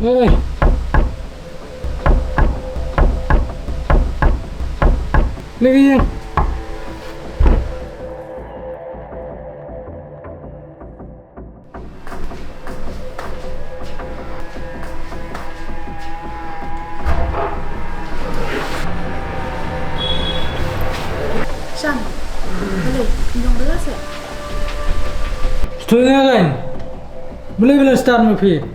Hey. Lagi yang. Shan, Balei, minum belas ya? Setuju kan? Boleh start में फिर.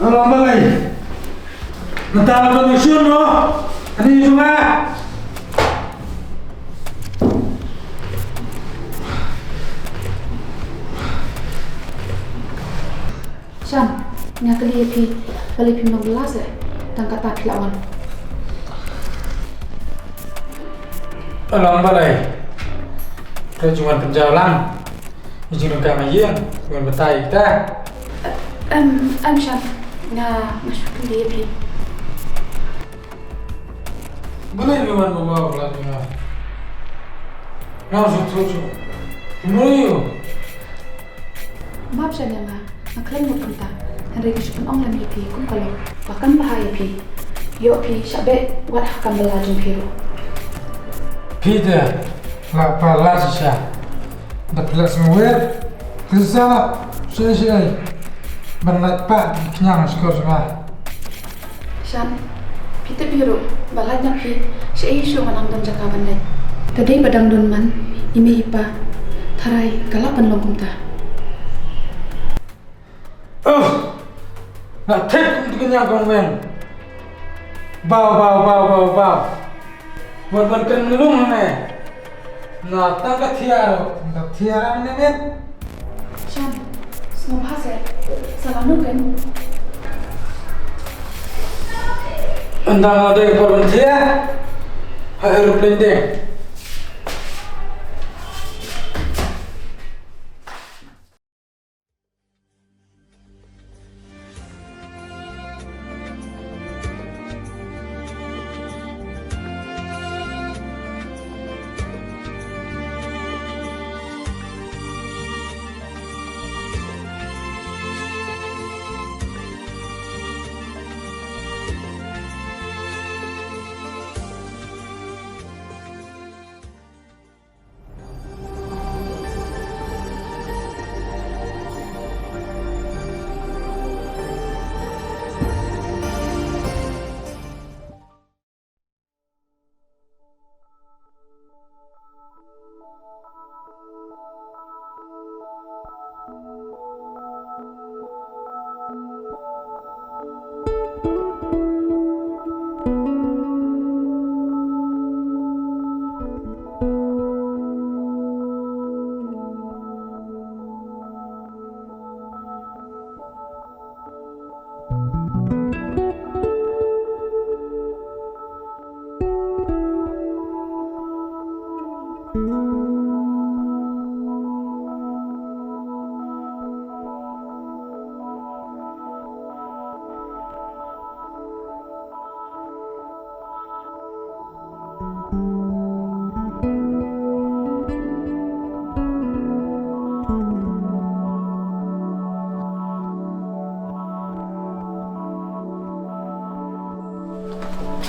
Halo Balei, mentah lo mission lo, ini cuma. Shan, nyata dia Balei Phim 16 ya, dan kata lawan. Halo Balei, kita cuma penjalan, izin kami yang, cuma bertai kita. Shan. Nah, masuk ke dia Phim. Boleh memang membawa pelatihnya. Nah, suatu, boleh yo. Maaf Shan ya ma, maklaim bukan tak. Henry kisahkan orang lagi Phim, kum kalau bahkan bahaya Phim. Yo Phim, syabe buat hakam belajung Phim. Peter, la palavra já. Da próxima vez, precisa chegar. Berlat pak kenyang skor semua. Shan, Peter biru, balanya Phim, si isu manang don jaka bandai. Tadi badang don man, ime hipa, tarai kalapan longkum ta. Nak tek untuk kenyang Kmen. Bau. Buat kenlung ni. Nak tangga tiara ni men. Shan, semua bahasa, salah nukan. Andang ada yang korban dia, aeroplane dia.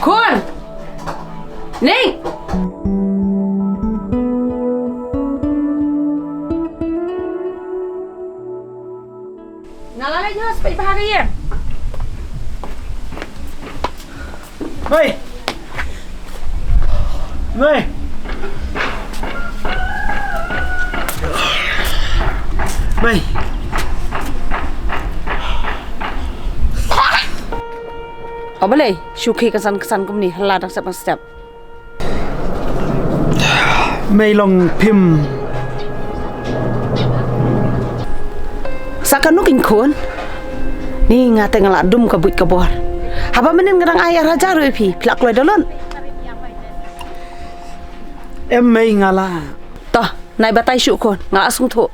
Kun! Neng! Ngalah aja sampai bahari ya. Mày Mày Mày Oh Balei, syuki kesan-kesan kum ni halah dak step. Mày lòng Phim Sakan nukin kun. Ni ngate ngalak dum kabut kabor. Haba menin ngadang ayah raja roi phi plak loi dolon. Em mei ngala. Toh, nai batai syuk kon ngala asung tho.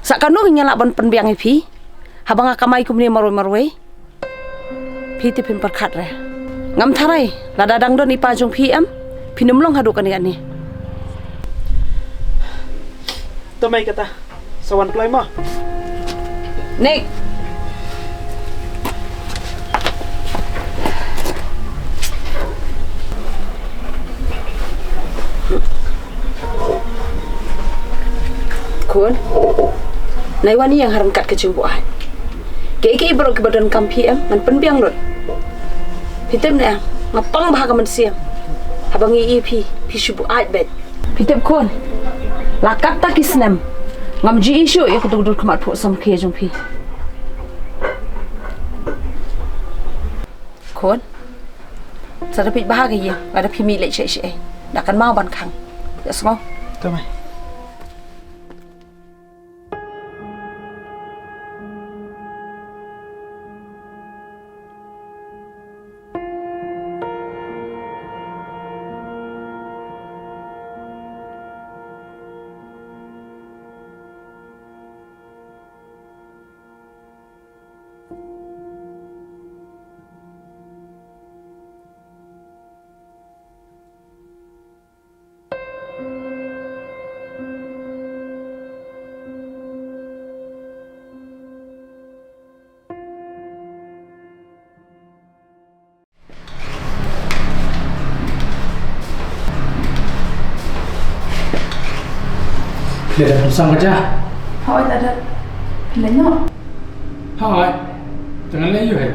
Sak kanu nyala ban penbiang phi. Haba ngakamai kumni maroi. Phi ti Phim perkhat re. Ngam tharai lada dang don ipa jong phi am. Phinum long hadu kan ni. To mei kata. Sawan klai mo. Nek. Kun. Nai wani yang haram kat kecumbuan. Ke ibrok ke badan kampi am ngan penbiang rot. Pitem ne ngapang bahaga man siam. Habang iipi pi subu ai bet. Pitem kun. Lakat ta kisnam. Ngam ji isu ya kudu kemat pho sam ke jong pi. Kun. Sarapi bahaga ya ada pi mi lek cek dak kan mau ban khang. Ya semua. To mei. Để làm sao mà cha? Hỏi ta đất. Lấy nhọ. Hỏi. Jangan lấy gì hết.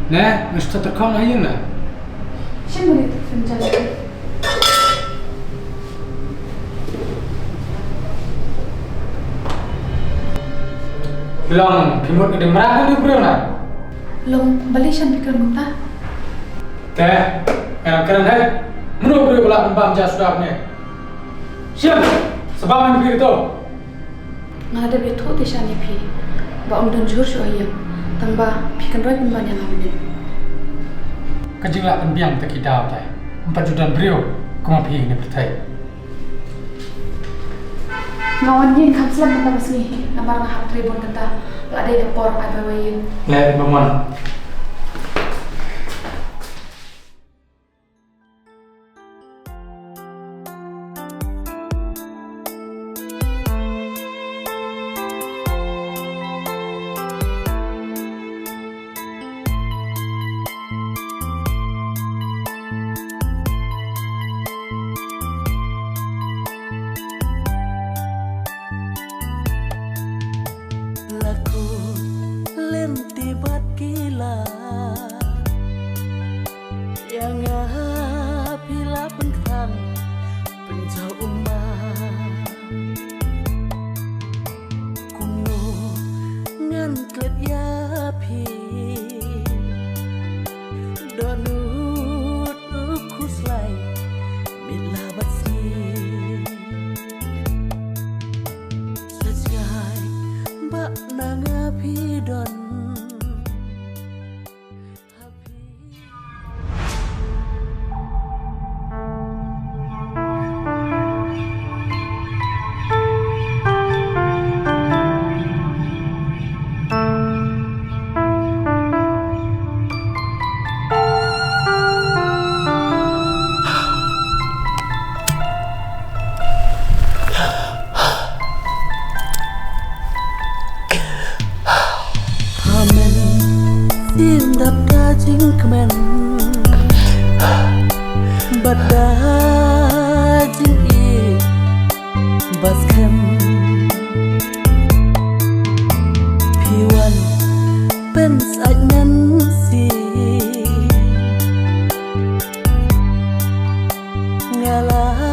Nè, mesti terkong aja nè. Shan boleh Phim jalan. Bilang Phimut ke demrak ni bro na. Long Balei Shan pikir kumta. Teh, keren hết. Menurut bro pula pembam jas sudah ni. Siap. Sebab mana pikir tu? Ngada be tho te Shan ni phi. Ba om don jur shu ayam. Tamba phi kan roi Marbaniang amin. Kajinglah penbiang tak kidau teh. 4 juta beliau kuma phi ni pertai. Ngawan yin kam selam kata masni. Namar ngahap tribun kata. La ada dapor ai bawayin. Leh memang. Phim đập đá chính Kmen bật đá chính y bật kem P1 bên sạch năn xì ngà lá